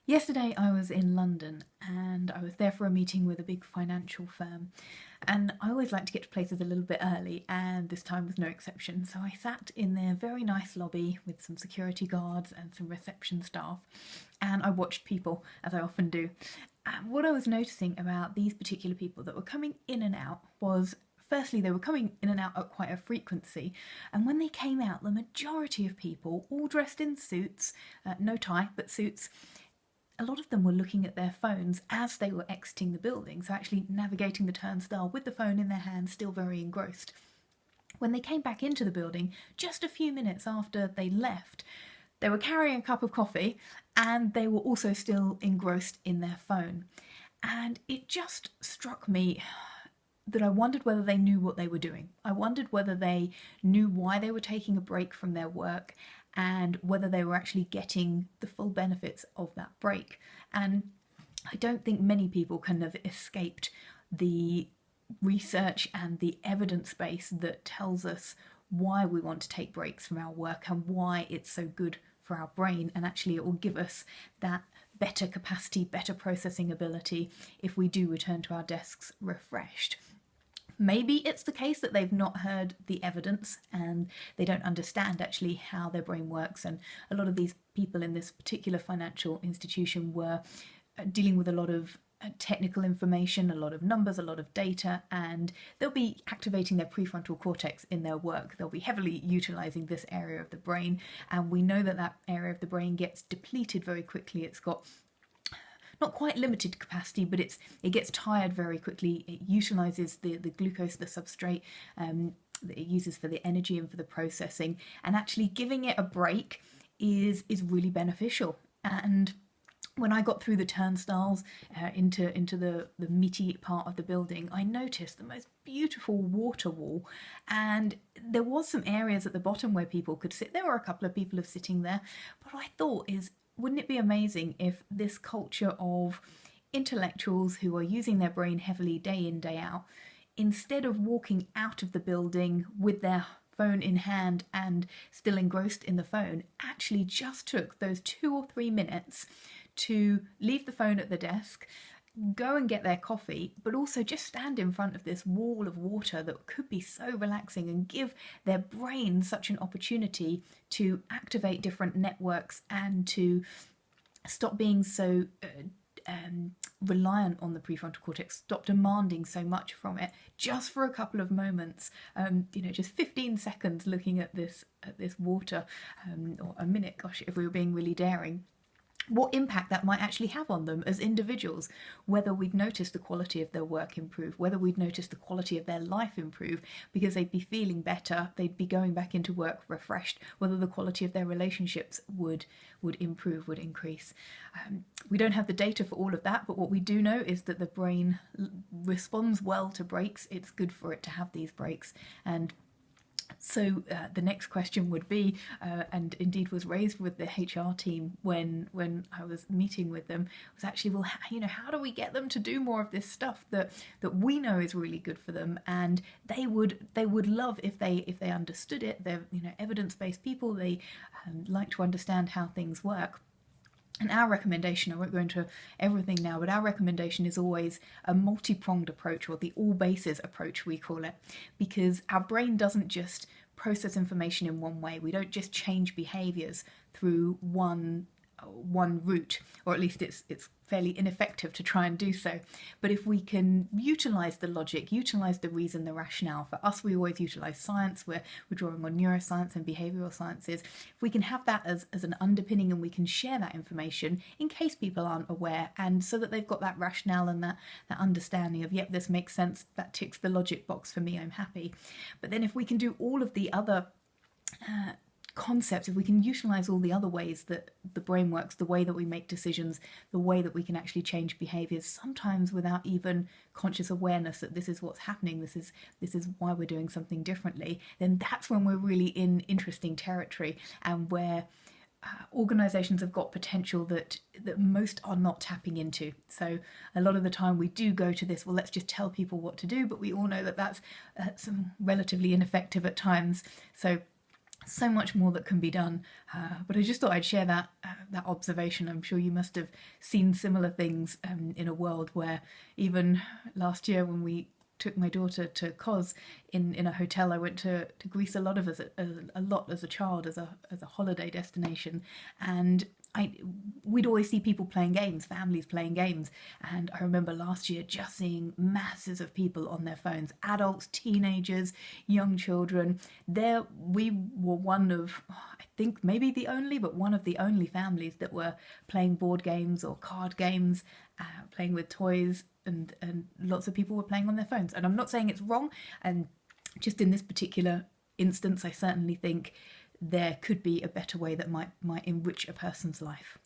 Yesterday I was in London and I was there for a meeting with a big financial firm, and I always like to get to places a little bit early, and this time was no exception. So I sat in their very nice lobby with some security guards and some reception staff, and I watched people, as I often do. And what I was noticing about these particular people that were coming in and out was, firstly, they were coming in and out at quite a frequency, and when they came out, the majority of people, all dressed in suits, no tie, but suits, a lot of them were looking at their phones as they were exiting the building, so actually navigating the turnstile with the phone in their hand, still very engrossed. When they came back into the building, just a few minutes after they left, they were carrying a cup of coffee and they were also still engrossed in their phone. And it just struck me that I wondered whether they knew what they were doing. I wondered whether they knew why they were taking a break from their work and whether they were actually getting the full benefits of that break. And I don't think many people can have escaped the research and the evidence base that tells us why we want to take breaks from our work and why it's so good for our brain, and actually it will give us that better capacity, better processing ability if we do return to our desks refreshed. Maybe it's the case that they've not heard the evidence and they don't understand actually how their brain works. And a lot of these people in this particular financial institution were dealing with a lot of technical information, a lot of numbers, a lot of data, and they'll be activating their prefrontal cortex in their work. They'll be heavily utilizing this area of the brain, and we know that that area of the brain gets depleted very quickly. It's got not quite limited capacity, but it gets tired very quickly. It utilizes the glucose, the substrate that it uses for the energy and for the processing, and actually giving it a break is really beneficial. And when I got through the turnstiles into the meaty part of the building, I noticed the most beautiful water wall, and there was some areas at the bottom where people could sit. There were a couple of people sitting there, but what I thought is, wouldn't it be amazing if this culture of intellectuals who are using their brain heavily day in, day out, instead of walking out of the building with their phone in hand and still engrossed in the phone, actually just took those 2 or 3 minutes to leave the phone at the desk, go and get their coffee, but also just stand in front of this wall of water that could be so relaxing and give their brain such an opportunity to activate different networks and to stop being so reliant on the prefrontal cortex, stop demanding so much from it, just for a couple of moments. Just 15 seconds looking at this water, or a minute, gosh, if we were being really daring. What impact that might actually have on them as individuals, whether we'd notice the quality of their work improve, whether we'd notice the quality of their life improve because they'd be feeling better, they'd be going back into work refreshed, whether the quality of their relationships would improve, would increase. We don't have the data for all of that, but what we do know is that the brain responds well to breaks. It's good for it to have these breaks. And so the next question would be, and indeed was raised with the HR team when I was meeting with them, was actually, well, how do we get them to do more of this stuff that we know is really good for them? And they would love if they understood it. They're evidence-based people. They like to understand how things work. And our recommendation, I won't go into everything now, but our recommendation is always a multi-pronged approach, or the all bases approach we call it, because our brain doesn't just process information in one way. We don't just change behaviours through one route, or at least it's fairly ineffective to try and do so. But if we can utilise the logic, utilise the reason, the rationale, for us we always utilise science, we're drawing on neuroscience and behavioural sciences. If we can have that as an underpinning, and we can share that information in case people aren't aware, and so that they've got that rationale and that understanding of, yep, this makes sense, that ticks the logic box for me, I'm happy. But then if we can do all of the other concepts, if we can utilize all the other ways that the brain works, the way that we make decisions, the way that we can actually change behaviors, sometimes without even conscious awareness that this is what's happening, this is why we're doing something differently, then that's when we're really in interesting territory, and where organizations have got potential that most are not tapping into. So a lot of the time we do go to this, well, let's just tell people what to do, but we all know that that's some relatively ineffective at times. So so much more that can be done. But I just thought I'd share that observation. I'm sure you must have seen similar things in a world where even last year when we took my daughter to Kos in a hotel. I went to Greece a lot as a child as a holiday destination, and we'd always see people playing games, families playing games, and I remember last year just seeing masses of people on their phones, adults, teenagers, young children. There we were one of, I think maybe the only, but one of the only families that were playing board games or card games, playing with toys, and lots of people were playing on their phones. And I'm not saying it's wrong, and just in this particular instance, I certainly think there could be a better way that might enrich a person's life.